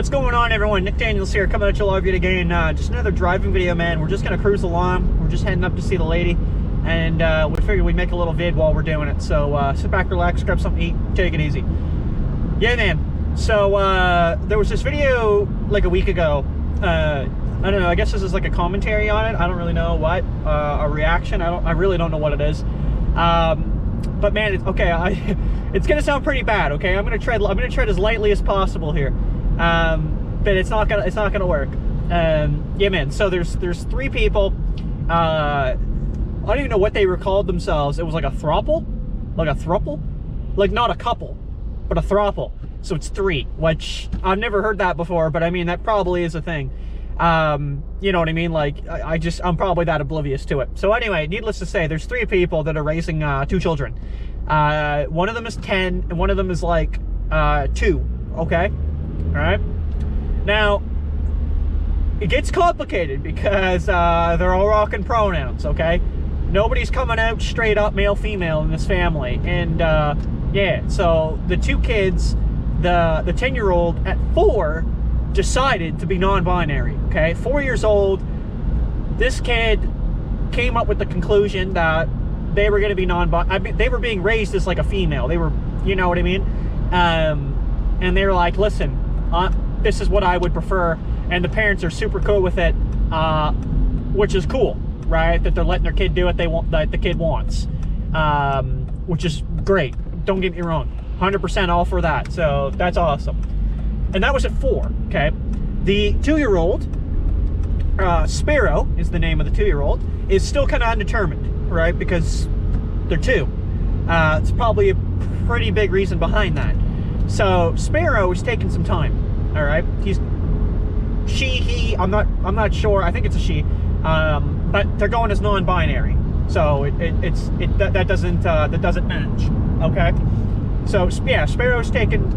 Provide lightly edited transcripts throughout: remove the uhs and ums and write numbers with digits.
what's going on, everyone? Nick Daniels here, coming at you live yet again. Just another driving video, man. We're just gonna cruise along. We're just heading up to see the lady, and we figured we'd make a little vid while we're doing it. So sit back, relax, grab something to eat, take it easy. Yeah, man. So there was this video like a week ago. I don't know. I guess this is like a commentary on it. I don't really know what a reaction. I really don't know what it is. But man, it's gonna sound pretty bad. Okay, I'm gonna tread as lightly as possible here. But it's not gonna work. Yeah, man. So there's three people. I don't even know what they called themselves. It was like a throuple, like not a couple, but a throuple. So it's three, which I've never heard that before. But I mean, that probably is a thing. You know what I mean? Like, I'm probably that oblivious to it. So anyway, needless to say, there's three people that are raising two children. One of them is 10, and one of them is like 2. Okay. All right. Now, it gets complicated because they're all rocking pronouns, okay? Nobody's coming out straight up male, female in this family. And yeah, so the two kids, the 10-year-old at 4 decided to be non-binary, okay? 4 years old, this kid came up with the conclusion that they were going to be non-binary. I mean, they were being raised as like a female. They were, you know what I mean? And they were like, listen, this is what I would prefer, and the parents are super cool with it, which is cool, right? That they're letting their kid do what that the kid wants, which is great. Don't get me wrong, 100% all for that. So that's awesome. And that was at 4. Okay, the 2-year-old, Sparrow is the name of the 2-year-old, is still kind of undetermined, right? Because they're 2. It's probably a pretty big reason behind that. So Sparrow is taking some time. All right, he, I'm not sure. I think it's a she, but they're going as non-binary. So that doesn't match. Okay, so yeah, Sparrow's taking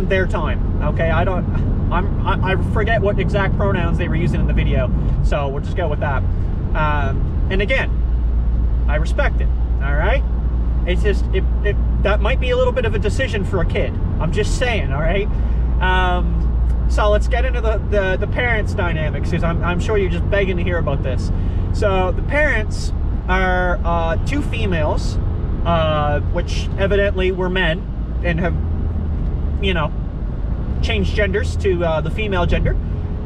their time. Okay, I forget what exact pronouns they were using in the video, so we'll just go with that. And again, I respect it. All right, it's just that might be a little bit of a decision for a kid. I'm just saying. All right. So let's get into the parents' dynamics, because I'm sure you're just begging to hear about this. So the parents are 2 females, which evidently were men and have, you know, changed genders to the female gender.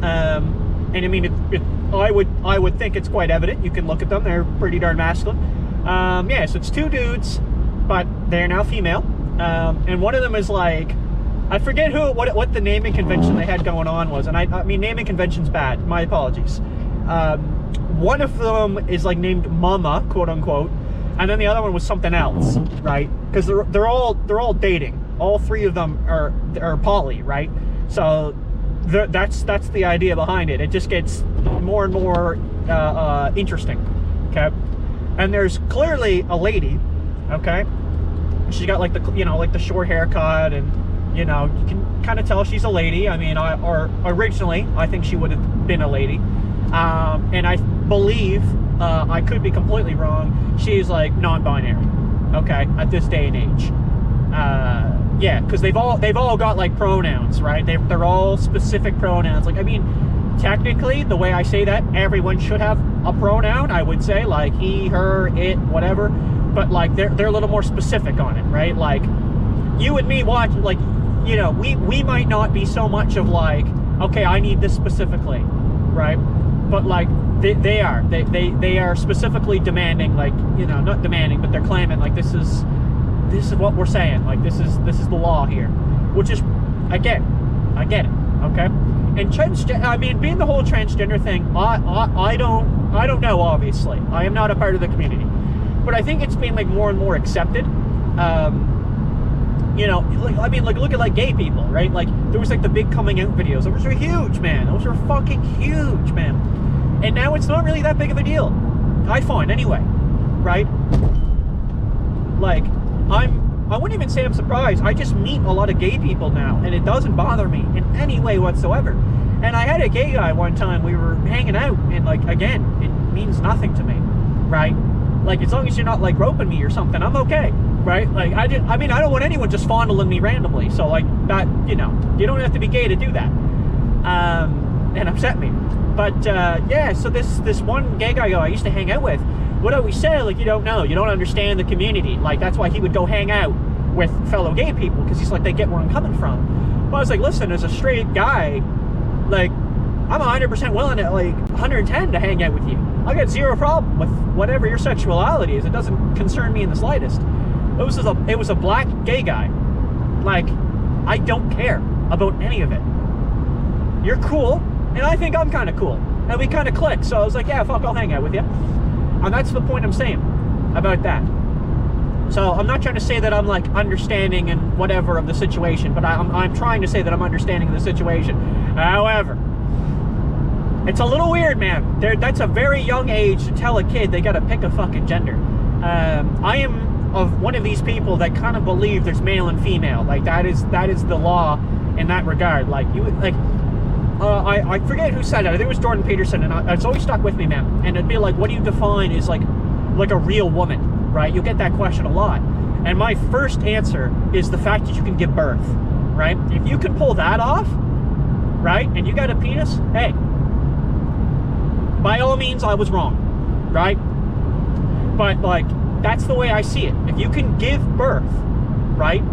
And I mean, I would think it's quite evident. You can look at them; they're pretty darn masculine. Yeah, so it's 2 dudes, but they're now female. And one of them is like, I forget what the naming convention they had going on was, and I mean, naming convention's bad. My apologies. One of them is like named Mama, quote unquote, and then the other one was something else, right? Because they're all dating. All 3 of them are poly, right? So that's the idea behind it. It just gets more and more interesting. Okay, and there's clearly a lady. Okay, she's got like the short haircut, and you know, you can kind of tell she's a lady. I mean, originally, I think she would have been a lady. And I believe, I could be completely wrong, she's like non-binary, okay, at this day and age. Yeah, because they've all got like pronouns, right? They're all specific pronouns. Like, I mean, technically, the way I say that, everyone should have a pronoun, I would say, like he, her, it, whatever. But like, they're a little more specific on it, right? Like, you and me watch, like, you know, we might not be so much of like, okay, I need this specifically, right? But like they are specifically demanding, like, you know, not demanding, but they're claiming like this is what we're saying, like this is the law here, which is, I get it, okay? And I mean, being the whole transgender thing, I don't know, obviously. I am not a part of the community, but I think it's being like more and more accepted. You know, like, I mean, like, look at like gay people, right? Like, there was like the big coming out videos. Those were huge, man. Those were fucking huge, man. And now it's not really that big of a deal, I find, anyway, right? Like, I wouldn't even say I'm surprised. I just meet a lot of gay people now, and it doesn't bother me in any way whatsoever. And I had a gay guy one time. We were hanging out, and like, again, it means nothing to me, right? Like, as long as you're not like roping me or something, I'm okay. right? Like, I don't want anyone just fondling me randomly. So, like, that, you don't have to be gay to do that. And upset me. But, yeah, so this one gay guy I used to hang out with would always say, like, you don't know, you don't understand the community. Like, that's why he would go hang out with fellow gay people, because he's like, they get where I'm coming from. But I was like, listen, as a straight guy, like, I'm 100% willing to, like, 110 to hang out with you. I got zero problem with whatever your sexuality is. It doesn't concern me in the slightest. It was a black gay guy. Like, I don't care about any of it. You're cool, and I think I'm kind of cool. And we kind of click. So I was like, yeah, fuck, I'll hang out with you. And that's the point I'm saying about that. So I'm not trying to say that I'm, like, understanding and whatever of the situation, but I'm trying to say that I'm understanding the situation. However, it's a little weird, man. That's a very young age to tell a kid they gotta pick a fucking gender. I am of one of these people that kind of believe there's male and female. Like, that is the law in that regard. Like, I forget who said it. I think it was Jordan Peterson, and it's always stuck with me, man. And it'd be like, what do you define as like a real woman, right? You'll get that question a lot. And my first answer is the fact that you can give birth, right? If you can pull that off, right, and you got a penis, hey, by all means, I was wrong, right? But, like, that's the way I see it. If you can give birth, right,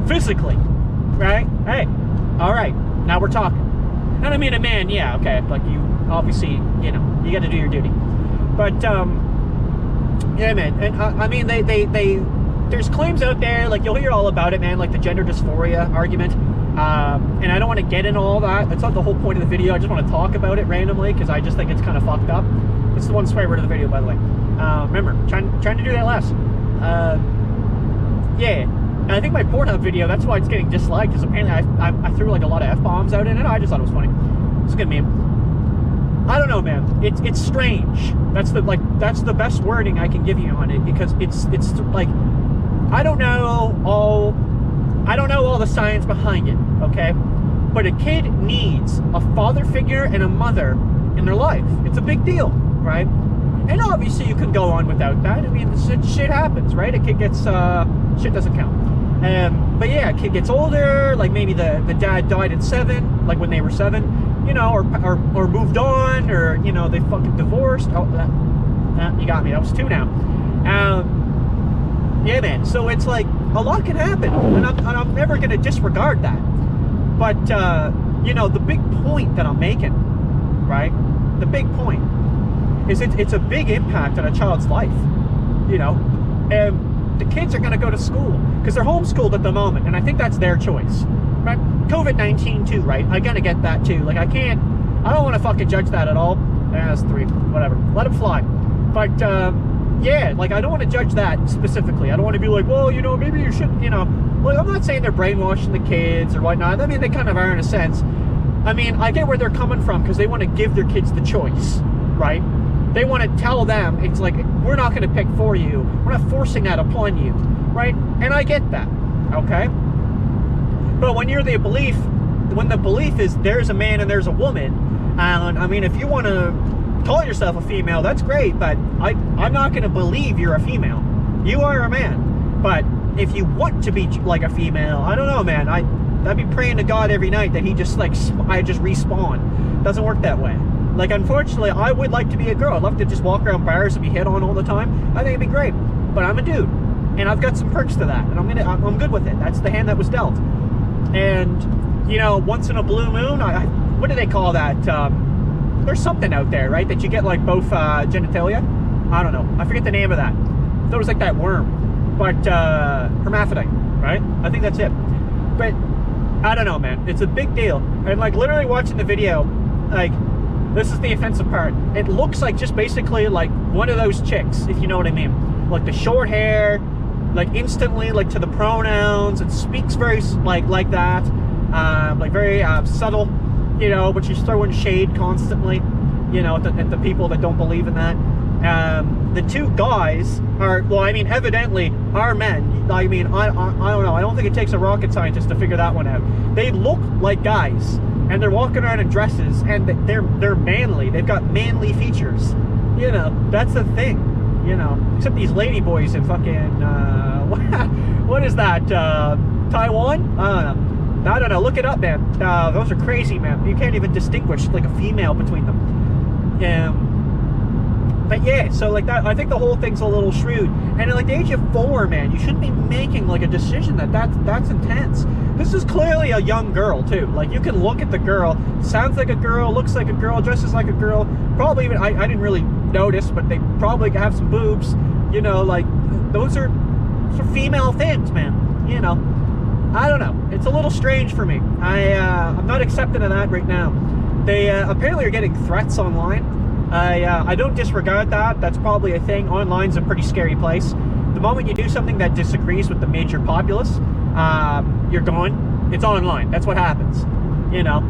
physically, right, hey, all right, now we're talking. And I mean, a man, yeah, okay, like, you obviously, you got to do your duty. But, yeah, man, and I mean, there's claims out there, like, you'll hear all about it, man, like the gender dysphoria argument. And I don't want to get into all that. That's not the whole point of the video. I just want to talk about it randomly because I just think it's kind of fucked up. It's the one swear word of the video, by the way. Remember, trying to do that less. Yeah. And I think my Pornhub video, that's why it's getting disliked, because apparently I threw like a lot of F-bombs out in it. I just thought it was funny. It's a good meme. I don't know, man. It's strange. That's the best wording I can give you on it, because it's like, I don't know all the science behind it, okay? But a kid needs a father figure and a mother in their life. It's a big deal, right? And obviously you can go on without that. I mean, shit happens, right? A kid gets, shit doesn't count. But yeah, a kid gets older, like maybe the dad died at 7, like when they were 7, or moved on, or, they fucking divorced. Oh, you got me. That was 2 now. Yeah, man. So it's like, a lot can happen, and I'm never going to disregard that. But, the big point that I'm making, right? The big point is it's a big impact on a child's life, and the kids are going to go to school because they're homeschooled at the moment, and I think that's their choice, right? COVID-19 too, right? I got to get that too. Like, I don't want to fucking judge that at all. That's 3, whatever. Let them fly. But, yeah, like, I don't want to judge that specifically. I don't want to be like, well, maybe you should, Well, I'm not saying they're brainwashing the kids or whatnot. I mean, they kind of are in a sense. I mean, I get where they're coming from, because they want to give their kids the choice, right? They want to tell them, it's like, we're not going to pick for you. We're not forcing that upon you, right? And I get that, okay? But when the belief is there's a man and there's a woman, and I mean, if you want to call yourself a female, that's great, but I'm not going to believe you're a female. You are a man. But if you want to be like a female, I don't know, man. I'd be praying to God every night that he just, like, I just respawn. Doesn't work that way. Like, unfortunately, I would like to be a girl. I'd love to just walk around bars and be hit on all the time. I think it'd be great. But I'm a dude, and I've got some perks to that, and I'm good with it. That's the hand that was dealt. And, once in a blue moon, what do they call that? There's something out there, right, that you get, like, both genitalia. I don't know. I forget the name of that. I thought it was like that worm. But hermaphrodite, right? I think that's it. But I don't know, man. It's a big deal. And, like, literally watching the video, like, this is the offensive part. It looks like just basically like one of those chicks, if you know what I mean. Like the short hair, like instantly, like, to the pronouns. It speaks very like that, like very subtle, but she's throwing shade constantly, at the people that don't believe in that. The 2 guys are, well, I mean, evidently are men. I mean, I don't know. I don't think it takes a rocket scientist to figure that one out. They look like guys, and they're walking around in dresses, and they're manly. They've got manly features. That's the thing. Except these lady boys in fucking what is that? Taiwan? I don't know. Look it up, man. Those are crazy, man. You can't even distinguish like a female between them. But yeah, so like that, I think the whole thing's a little shrewd. And at like the age of 4, man, you shouldn't be making like a decision that's intense. This is clearly a young girl too. Like you can look at the girl, sounds like a girl, looks like a girl, dresses like a girl. Probably even, I didn't really notice, but they probably have some boobs. You know, like those are female things, man. You know, I don't know. It's a little strange for me. I'm not accepting of that right now. They apparently are getting threats online. I don't disregard that. That's probably a thing. Online's a pretty scary place. The moment you do something that disagrees with the major populace, you're gone. It's online. That's what happens. You know,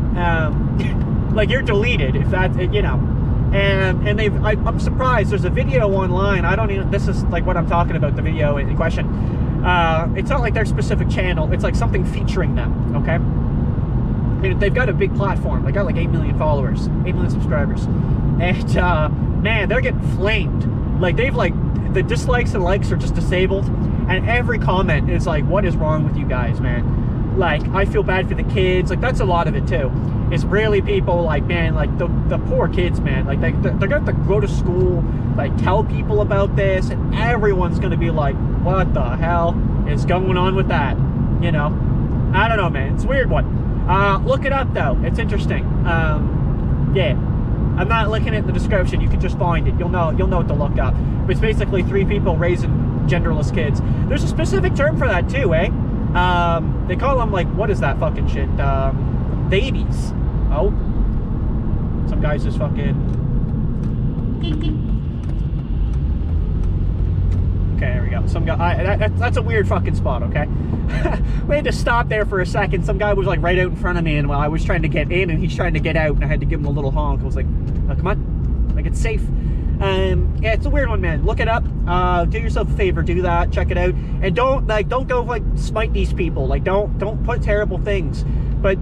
like you're deleted if that, you know. And I'm surprised. There's a video online. I don't even. This is like what I'm talking about. The video in question. It's not like their specific channel. It's like something featuring them. Okay. They've got a big platform. They got like 8 million followers, 8 million subscribers. And man, they're getting flamed. Like they've like, the dislikes and likes are just disabled. And every comment is like, what is wrong with you guys, man? Like, I feel bad for the kids. Like that's a lot of it too. It's really people like, man, like the poor kids, man. Like they're gonna have to go to school, like tell people about this, and everyone's gonna be like, what the hell is going on with that? You know? I don't know, man. It's a weird one. Look it up though. It's interesting. Yeah. I'm not looking at the description. You can just find it. You'll know what to look up. But it's basically 3 people raising genderless kids. There's a specific term for that too, eh? They call them like, what is that fucking shit? Babies. Oh. Some guys just fucking... Okay, there we go. Some guy, that's a weird fucking spot, okay? We had to stop there for a second. Some guy was like right out in front of me, and while I was trying to get in and he's trying to get out, and I had to give him a little honk. I was like, oh, come on, like it's safe. Yeah, it's a weird one, man. Look it up. Do yourself a favor, do that, check it out, and don't go like smite these people. Like don't put terrible things, but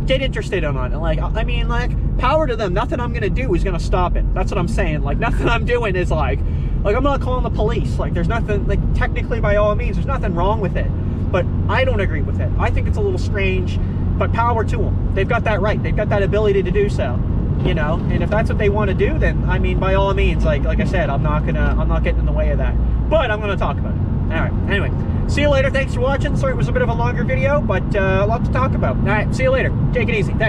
get interested in it. Like, I mean, like, power to them. Nothing I'm gonna do is gonna stop it. That's what I'm saying. Like, nothing I'm doing is like I'm not calling the police. Like, there's nothing, like, technically by all means, there's nothing wrong with it. But I don't agree with it. I think it's a little strange, but power to them. They've got that right. They've got that ability to do so, you know? And if that's what they want to do, then, I mean, by all means, like I said, I'm not getting in the way of that. But I'm gonna talk about it. All right, anyway, see you later. Thanks for watching. Sorry it was a bit of a longer video, but a lot to talk about. All right, see you later. Take it easy. Thanks.